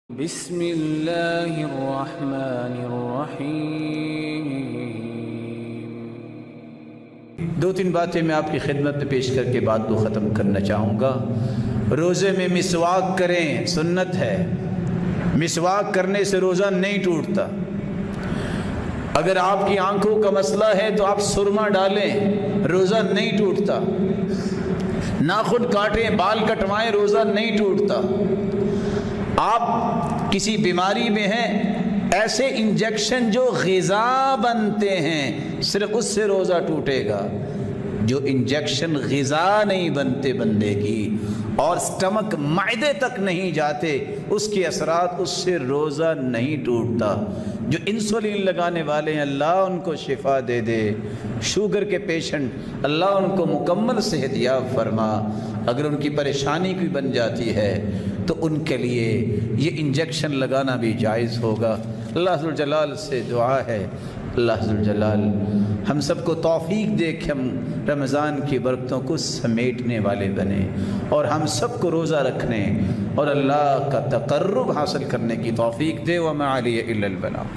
بسم اللہ الرحمن الرحیم۔ دو تین باتیں میں آپ کی خدمت میں پیش کر کے بات کو ختم کرنا چاہوں گا۔ روزے میں مسواک کریں، سنت ہے۔ مسواک کرنے سے روزہ نہیں ٹوٹتا۔ اگر آپ کی آنکھوں کا مسئلہ ہے تو آپ سرما ڈالیں، روزہ نہیں ٹوٹتا۔ ناخن کاٹیں، بال کٹوائیں، روزہ نہیں ٹوٹتا۔ آپ کسی بیماری میں ہیں، ایسے انجیکشن جو غذا بنتے ہیں، صرف اس سے روزہ ٹوٹے گا۔ جو انجیکشن غذا نہیں بنتے بندے کی اور سٹمک معدے تک نہیں جاتے، اس کے اثرات اس سے روزہ نہیں ٹوٹتا۔ جو انسولین لگانے والے ہیں، اللہ ان کو شفا دے دے۔ شوگر کے پیشنٹ، اللہ ان کو مکمل صحت یاب فرما۔ اگر ان کی پریشانی کوئی بن جاتی ہے تو ان کے لیے یہ انجیکشن لگانا بھی جائز ہوگا۔ اللہ ذوالجلال سے دعا ہے، اللہ ذوالجلال ہم سب کو توفیق دے کہ ہم رمضان کی برکتوں کو سمیٹنے والے بنیں اور ہم سب کو روزہ رکھنے اور اللہ کا تقرب حاصل کرنے کی توفیق دے۔ وما علی الا البلاغ۔